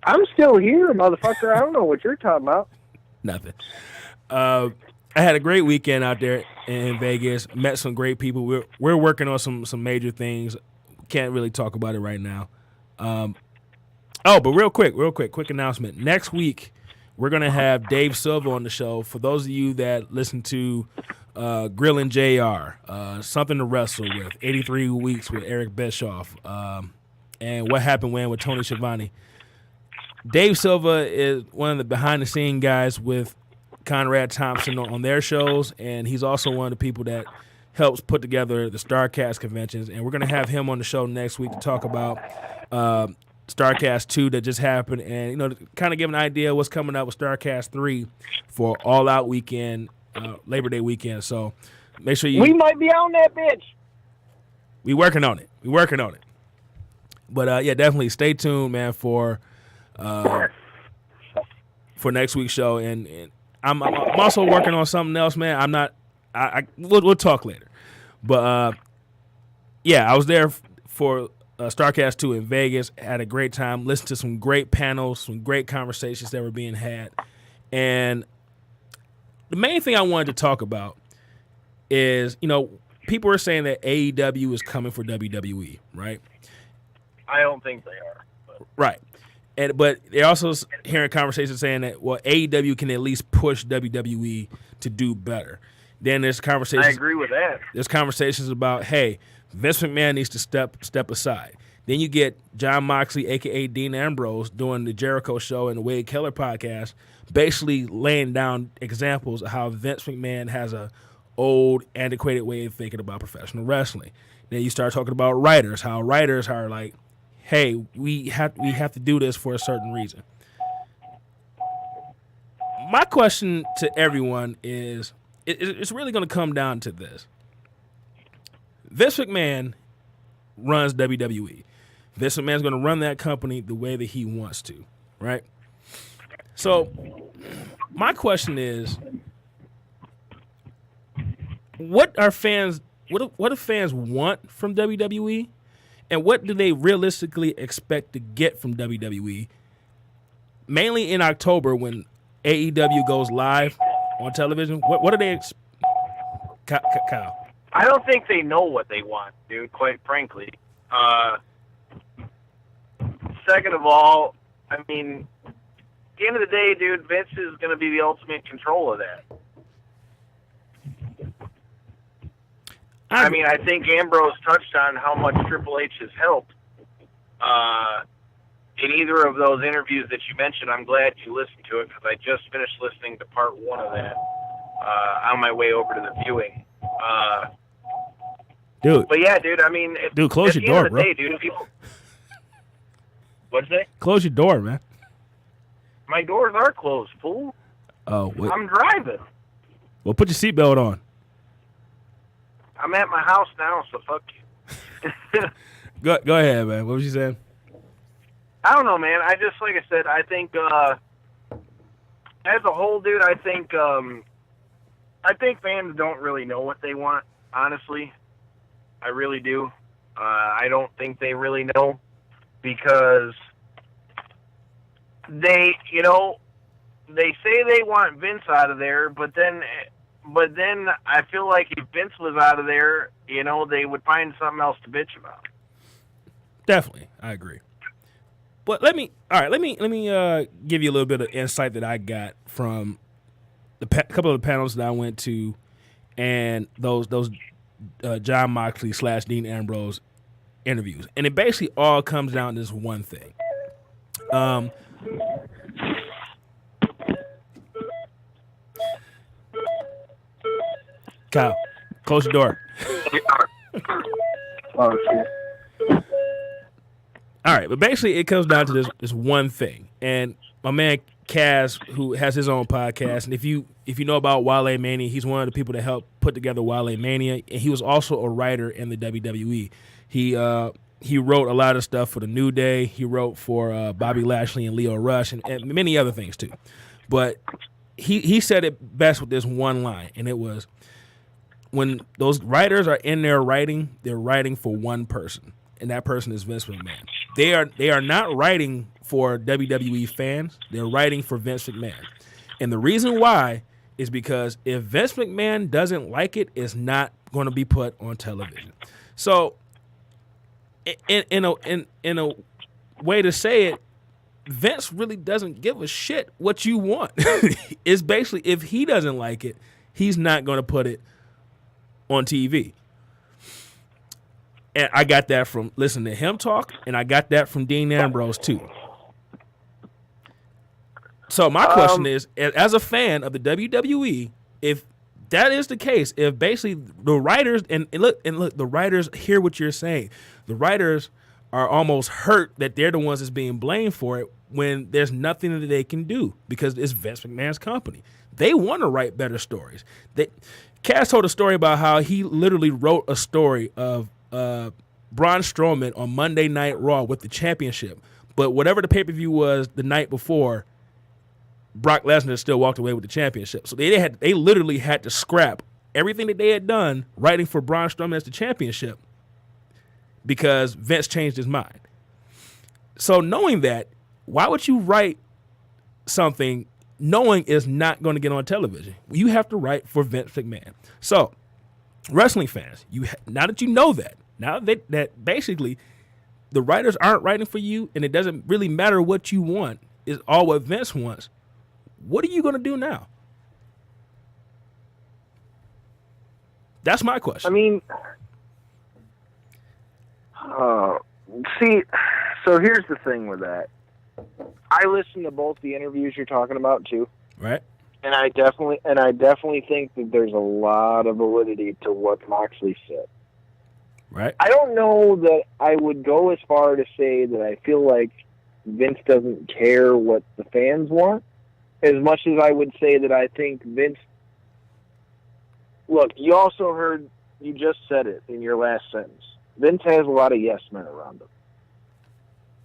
I'm still here, motherfucker. I don't know what you're talking about. Nothing. I had a great weekend out there in Vegas. Met some great people. We're working on some major things. Can't really talk about it right now. But real quick announcement. Next week, we're going to have Dave Silva on the show. For those of you that listen to Grillin' JR, Something to Wrestle With, 83 Weeks with Eric Bischoff, and What Happened When with Tony Schiavone. Dave Silva is one of the behind-the-scenes guys with Conrad Thompson on their shows, and he's also one of the people that helps put together the StarCast conventions, and we're going to have him on the show next week to talk about StarCast 2 that just happened, and kind of give an idea of what's coming up with StarCast 3 for All Out weekend, Labor Day weekend. So make sure we might be on that bitch. We working on it. But yeah, definitely stay tuned, man, for next week's show. And I'm also working on something else, man. I'm not. We'll talk later. But yeah, I was there for StarCast 2 in Vegas. Had a great time. Listened to some great panels, some great conversations that were being had. And the main thing I wanted to talk about is, people are saying that AEW is coming for WWE, right? I don't think they are. But. Right. But they're also hearing conversations saying that, well, AEW can at least push WWE to do better. Then there's conversations. I agree with that. There's conversations about, hey, Vince McMahon needs to step aside. Then you get Jon Moxley, a.k.a. Dean Ambrose, doing the Jericho show and the Wade Keller podcast, basically laying down examples of how Vince McMahon has a old, antiquated way of thinking about professional wrestling. Then you start talking about writers, how writers are like, hey, we have to do this for a certain reason. My question to everyone is, it's really going to come down to this. Vince McMahon runs WWE. Vince McMahon's going to run that company the way that he wants to, right? So my question is, what do fans want from WWE? And what do they realistically expect to get from WWE? Mainly in October when AEW goes live on television. What do they Kyle? I don't think they know what they want, dude, quite frankly. Second of all, I mean, at the end of the day, dude, Vince is going to be the ultimate control of that. I mean, I think Ambrose touched on how much Triple H has helped. In either of those interviews that you mentioned, I'm glad you listened to it because I just finished listening to part one of that on my way over to the viewing. Dude. But yeah, dude, I mean, close your door, bro. Day, dude, people... What'd you say? Close your door, man. My doors are closed, fool. Oh, what? I'm driving. Well, put your seatbelt on. I'm at my house now, so fuck you. Go ahead, man. What was you saying? I don't know, man. I just, like I said, I think as a whole, dude, I think fans don't really know what they want, honestly. I really do. I don't think they really know because they say they want Vince out of there, but then I feel like if Vince was out of there, they would find something else to bitch about. Definitely, I agree. But let me give you a little bit of insight that I got from the couple of the panels that I went to, and those Jon Moxley / Dean Ambrose interviews, and it basically all comes down to this one thing. Kyle, close your door. Oh, shit. All right, but basically it comes down to this one thing. And my man Kaz, who has his own podcast, and if you know about Wale Mania, he's one of the people that helped put together Wale Mania, and he was also a writer in the WWE. He wrote a lot of stuff for the New Day. He wrote for Bobby Lashley and Leo Rush and many other things too. But he said it best with this one line, and it was, when those writers are in there writing, they're writing for one person, and that person is Vince McMahon. They are not writing for WWE fans. They're writing for Vince McMahon. And the reason why is because if Vince McMahon doesn't like it, it's not going to be put on television. So in a way to say it, Vince really doesn't give a shit what you want. It's basically, if he doesn't like it, he's not going to put it on TV. And I got that from listening to him talk, and I got that from Dean Ambrose too. So my question is, as a fan of the WWE, if that is the case, if basically the writers and look, the writers hear what you're saying. The writers are almost hurt that they're the ones that's being blamed for it when there's nothing that they can do because it's Vince McMahon's company. They want to write better stories. Cass told a story about how he literally wrote a story of Braun Strowman on Monday Night Raw with the championship, but whatever the pay-per-view was the night before, Brock Lesnar still walked away with the championship. So they literally had to scrap everything that they had done writing for Braun Strowman as the championship because Vince changed his mind. So knowing that, why would you write something knowing it's not going to get on television? You have to write for Vince McMahon. So wrestling fans, now that you know that, now that basically the writers aren't writing for you and it doesn't really matter what you want, it's all what Vince wants. What are you going to do now? That's my question. I mean, see, so here's the thing with that. I listened to both the interviews you're talking about too. Right. And I definitely think that there's a lot of validity to what Moxley said. Right. I don't know that I would go as far to say that I feel like Vince doesn't care what the fans want, as much as I would say that I think Vince... Look, you also heard, you just said it in your last sentence. Vince has a lot of yes men around him.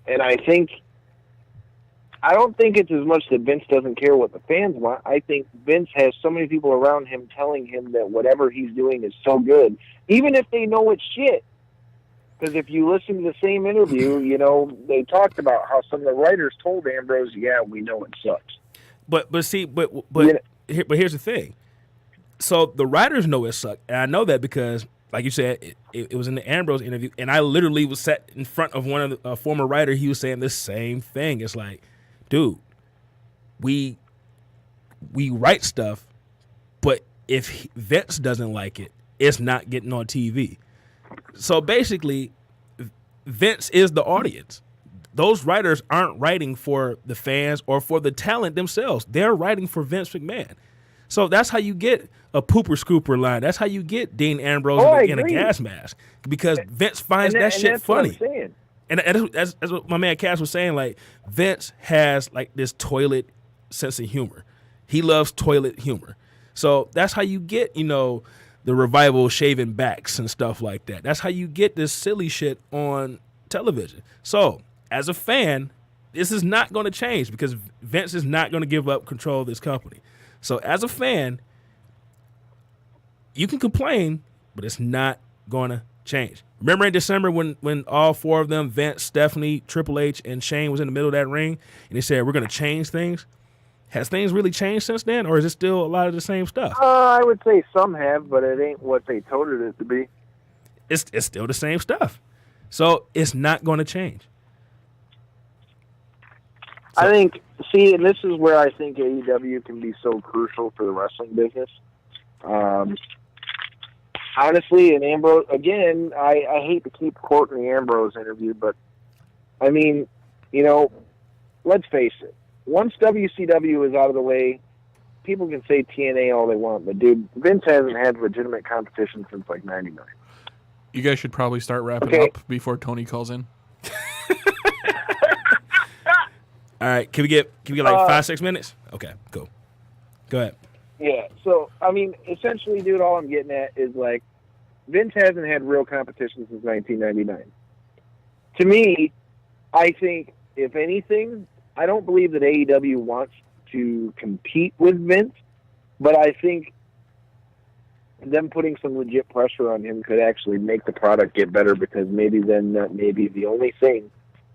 And I don't think it's as much that Vince doesn't care what the fans want. I think Vince has so many people around him telling him that whatever he's doing is so good, even if they know it's shit. Because if you listen to the same interview, they talked about how some of the writers told Ambrose, yeah, we know it sucks. But here's the thing. So the writers know it sucked, and I know that because, like you said, it was in the Ambrose interview, and I literally was sat in front of one of the former writer. He was saying the same thing. It's like, dude, we write stuff, but if Vince doesn't like it, it's not getting on TV. So basically, Vince is the audience. Those writers aren't writing for the fans or for the talent themselves. They're writing for Vince McMahon. So that's how you get a pooper scooper line. That's how you get Dean Ambrose in a gas mask, because Vince finds that shit funny. And that's what my man Cass was saying. Like, Vince has like this toilet sense of humor. He loves toilet humor. So that's how you get, the Revival shaving backs and stuff like that. That's how you get this silly shit on television. So as a fan, this is not going to change because Vince is not going to give up control of this company. So as a fan, you can complain, but it's not going to change. Remember in December when all four of them, Vince, Stephanie, Triple H, and Shane was in the middle of that ring, and they said, we're going to change things? Has things really changed since then, or is it still a lot of the same stuff? I would say some have, but it ain't what they told it to be. It's still the same stuff. So it's not going to change. I think, and this is where I think AEW can be so crucial for the wrestling business. Honestly, and Ambrose, again, I hate to keep quoting the Ambrose interview, but, I mean, let's face it. Once WCW is out of the way, people can say TNA all they want, but, dude, Vince hasn't had legitimate competition since, 99. You guys should probably start wrapping up before Tony calls in. All right, can we get like 5-6 minutes? Okay, cool. Go ahead. Yeah, so, I mean, essentially, dude, all I'm getting at is, Vince hasn't had real competition since 1999. To me, I think, if anything, I don't believe that AEW wants to compete with Vince, but I think them putting some legit pressure on him could actually make the product get better, because maybe then that may be the only thing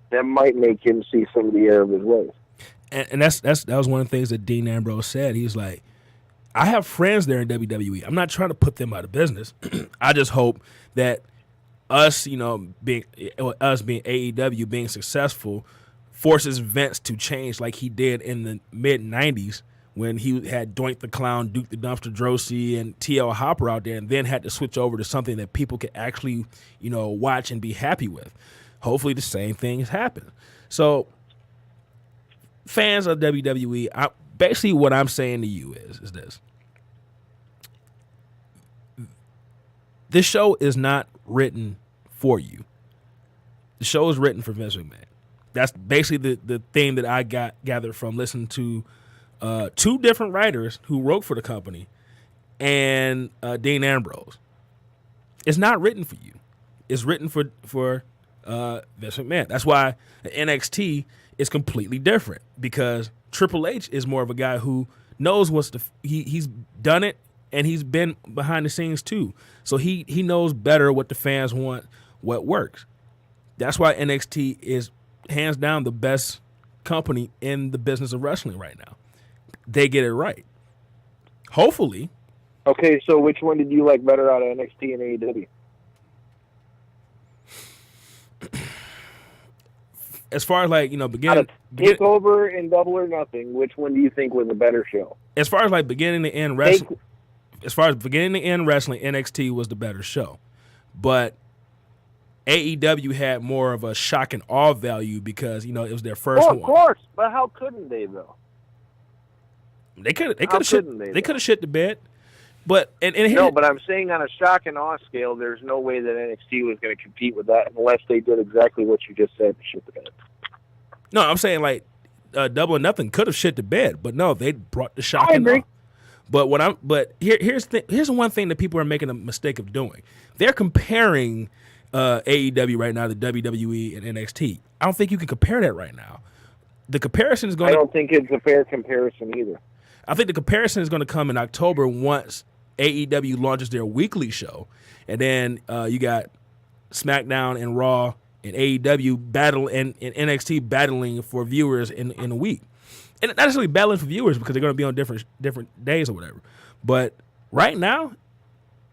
that might make him see some of the error of his ways. And that was one of the things that Dean Ambrose said. He's like, I have friends there in WWE. I'm not trying to put them out of business. I just hope that us, being AEW, being successful, forces Vince to change like he did in the mid-'90s when he had Doink the Clown, Duke the Dumpster Drosy, and T.L. Hopper out there, and then had to switch over to something that people could actually, watch and be happy with. Hopefully the same thing has happened. So fans of WWE, basically what I'm saying to you is this. this show is not written for you. The show is written for Vince McMahon. That's basically the theme that I gathered from listening to two different writers who wrote for the company and Dean Ambrose. It's not written for you. It's written for Vince McMahon. That's why NXT is completely different, because Triple H is more of a guy who knows he's done it, and he's been behind the scenes too. So he knows better what the fans want, what works. That's why NXT is hands down the best company in the business of wrestling right now. They get it right. Hopefully. Okay, so which one did you like better out of NXT and AEW? As far as Takeover and Double or Nothing, which one do you think was a better show? As far as beginning to end wrestling, NXT was the better show. But AEW had more of a shock and awe value because, it was their first one. Of course, but how couldn't they though? They could have shit the bed. But but I'm saying on a shock and awe scale, there's no way that NXT was going to compete with that unless they did exactly what you just said, shit the bed. No, I'm saying Double or Nothing could have shit the bed, but no, they brought the shock I and agree. awe. But here's the one thing that people are making a mistake of doing. They're comparing AEW right now to WWE and NXT. I don't think you can compare that right now. The comparison is going. I don't think it's a fair comparison either. I think the comparison is going to come in October once AEW launches their weekly show, and then you got SmackDown and Raw and AEW battle and NXT battling for viewers in a week, and not necessarily battling for viewers because they're going to be on different days or whatever. But right now,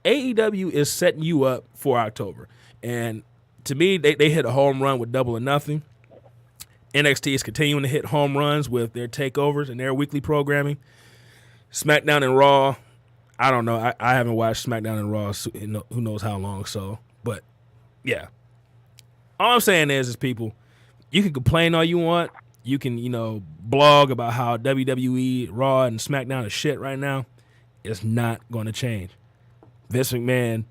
AEW is setting you up for October, and to me, they hit a home run with Double or Nothing. NXT is continuing to hit home runs with their takeovers and their weekly programming. SmackDown and Raw, I don't know. I haven't watched SmackDown and Raw in who knows how long. So, but yeah, all I'm saying is people, you can complain all you want. You can blog about how WWE, Raw, and SmackDown is shit right now. It's not going to change. Vince McMahon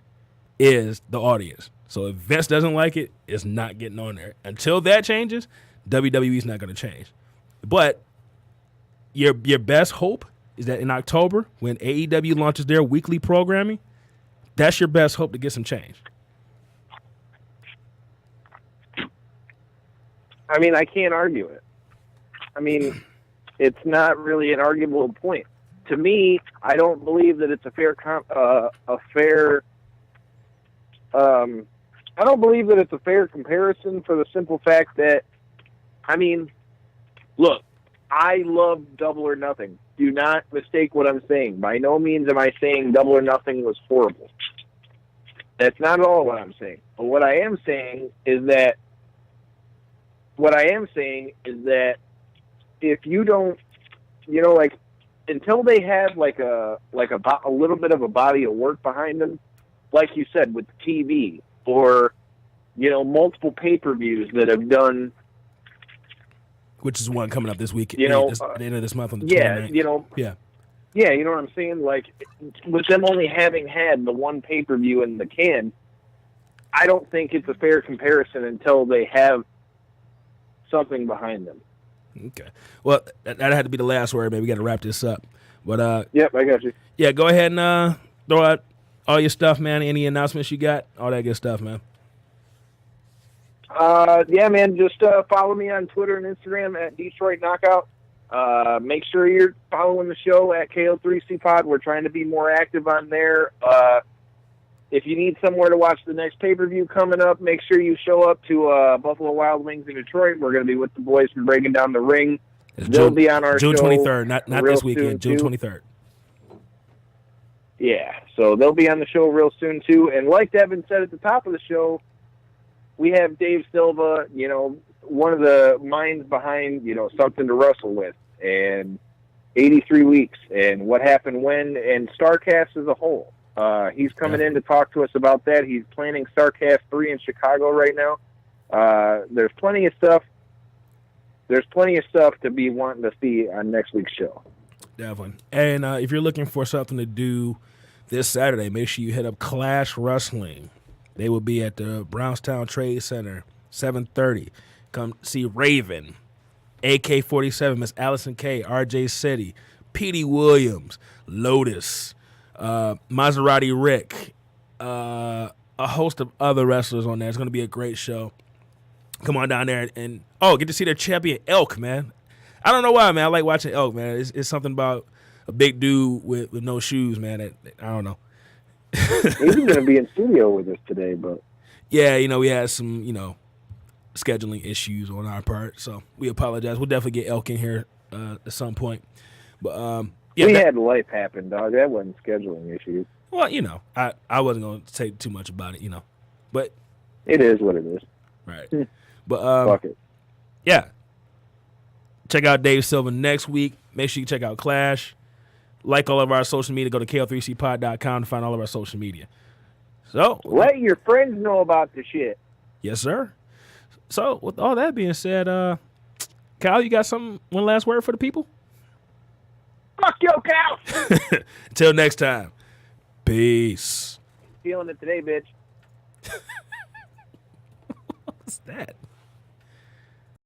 is the audience. So if Vince doesn't like it, it's not getting on there. Until that changes, WWE's not going to change. But your best hope is that in October, when AEW launches their weekly programming, that's your best hope to get some change. I mean, I can't argue it. I mean, it's not really an arguable point. To me, I don't believe that it's a fair I don't believe that it's a fair comparison for the simple fact that, I mean, look, I love Double or Nothing. Do not mistake what I'm saying. By no means am I saying Double or Nothing was horrible. That's not at all what I'm saying. But what I am saying is that if you don't, until they have a little bit of a body of work behind them, like you said, with TV or, multiple pay-per-views that have done, which is one coming up this week, at the end of this month on the 29th. Yeah. Yeah, you know what I'm saying? Like, with them only having had the one pay-per-view in the can, I don't think it's a fair comparison until they have something behind them. Okay. Well, that had to be the last word, man. We got to wrap this up. But yep, I got you. Yeah, go ahead and throw out all your stuff, man. Any announcements you got? All that good stuff, man. Yeah, man, just follow me on Twitter and Instagram at Detroit Knockout. Make sure you're following the show at KO3C Pod. We're trying to be more active on there. If you need somewhere to watch the next pay-per-view coming up, make sure you show up to Buffalo Wild Wings in Detroit. We're going to be with the boys from Breaking Down the Ring. They'll be on our June show 23rd, not this weekend, June 23rd. Yeah, so they'll be on the show real soon, too. And like Devin said at the top of the show, we have Dave Silva, one of the minds behind, Something to Wrestle With, and 83 Weeks, and What Happened When, and StarCast as a whole. He's coming in to talk to us about that. He's planning StarCast 3 in Chicago right now. There's plenty of stuff. There's plenty of stuff to be wanting to see on next week's show. Definitely. And if you're looking for something to do this Saturday, make sure you hit up Clash Wrestling. They will be at the Brownstown Trade Center, 7:30. Come see Raven, AK-47, Miss Allison K, RJ City, Petey Williams, Lotus, Maserati Rick, a host of other wrestlers on there. It's going to be a great show. Come on down there and get to see their champion Elk, man. I don't know why, man. I like watching Elk, man. It's something about a big dude with no shoes, man. That I don't know. He's going to be in studio with us today, but yeah, we had some, scheduling issues on our part, so we apologize. We'll definitely get Elk in here at some point. But we had life happen, dog. That wasn't scheduling issues. Well, I wasn't going to say too much about it, but it is what it is. Right. But fuck it. Yeah. Check out Dave Silva next week. Make sure you check out Clash. Like all of our social media. Go to KL3CPod.com to find all of our social media. So let your friends know about the shit. Yes, sir. So with all that being said, Kyle, you got one last word for the people? Fuck your couch. Until next time. Peace. Feeling it today, bitch. What's that?